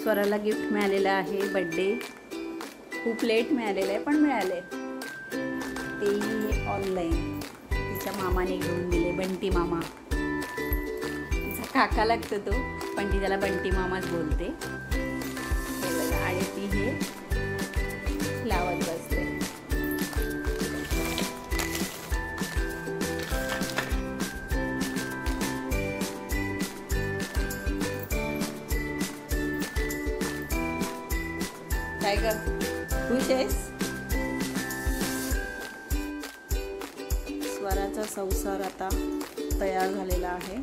स्वराला gift मिळालेलं आहे birthday. खूप लेट मिळालेलं आहे पण मिळाले. तेही ऑनलाईन तिच्या मामाने घेऊन दिले. बंटी मामा, तिचा काका लागतो तो, पण ती त्याला बंटी मामाच बोलते. हे बघा, आणि ती हे लावत बसते. काय कर, खुश आहेस? स्वराचा संसार आता तयार झालेला आहे.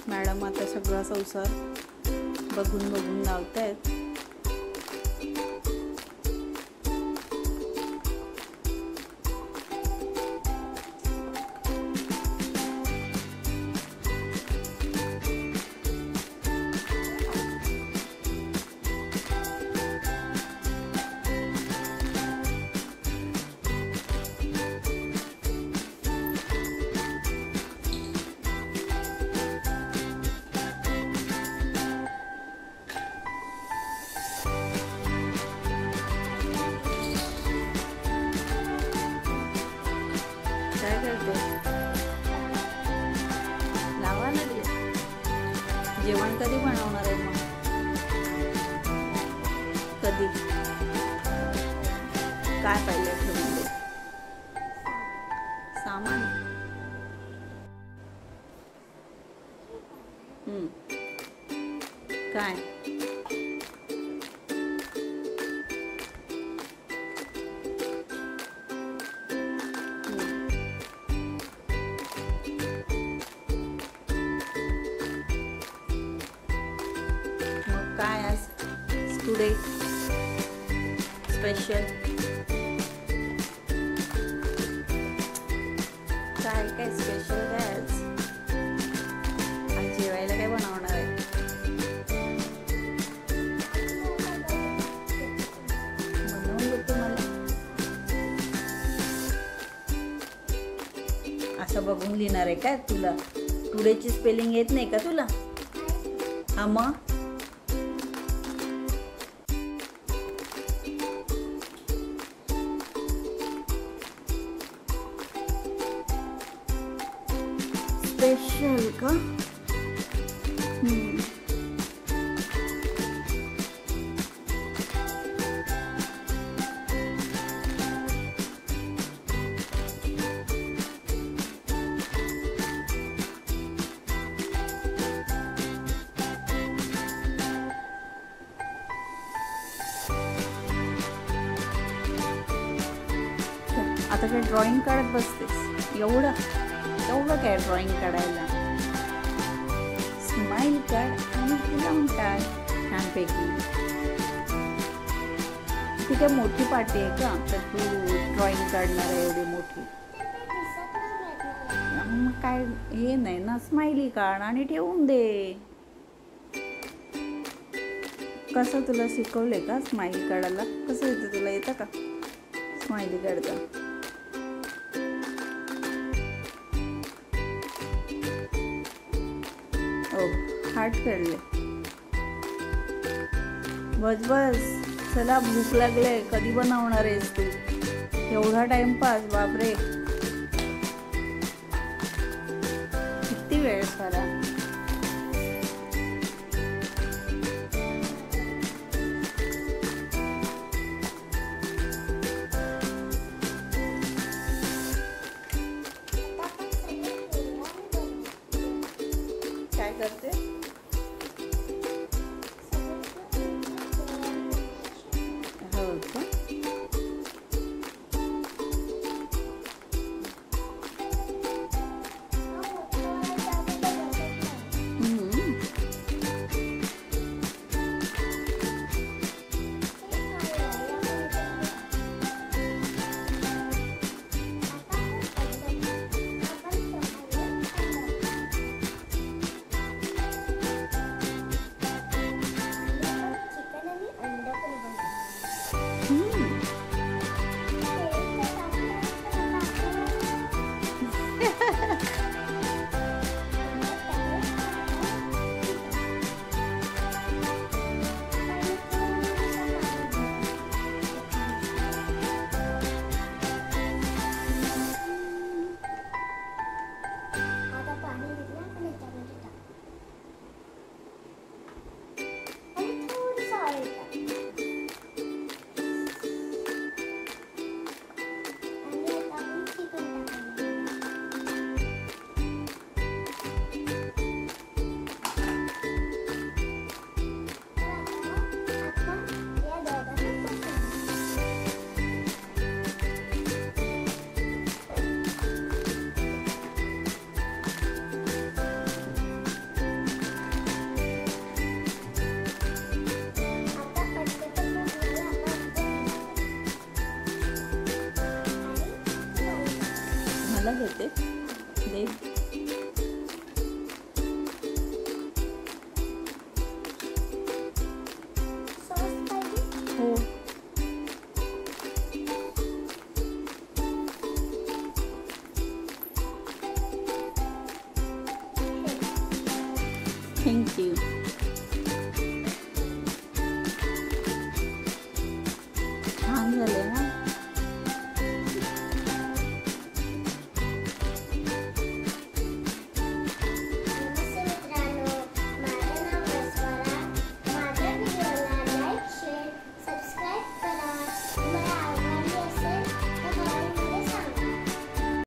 मॅडम आता सगळा संसार बघून बघून लावतायत. काय करते? लावा लागले. जेवण कधी बनवणार आहे मग? कधी? काय पाहिजे ठेवून दे सामान. काय काय आज टुडे स्पेशल? काय स्पेशल काय आज जेवायला काय बनवणार आहे? बनवून देते मला. असं बघून लिहिणार आहे काय तुला? टुडेची स्पेलिंग येत नाही का तुला? हा मग स्पेशल का? आता काय ड्रॉइंग काढत बसतेस? एवढं काय ड्रॉइंग काढायला? स्माइल काढ आणि लावून टाक छानपैकी. ती काय मोठी पार्टी आहे का तर तू ड्रॉइंग काढणार आहे एवढी मोठी? मग काय हे नाही ना, स्माइली काढ आणि ठेवून दे. कसं तुला शिकवलंय का स्माइली काढायला? कसं येतं तुला? येतं का स्माइली काढता? हार्ट काढले. बस चला, भूक लागले. कधी बनवणार आहेस तू? एवढा टाइमपास? बापरे, किती वेळ झाला. काय करते? हो का? खायला देते. दे. हो. थँक्यू.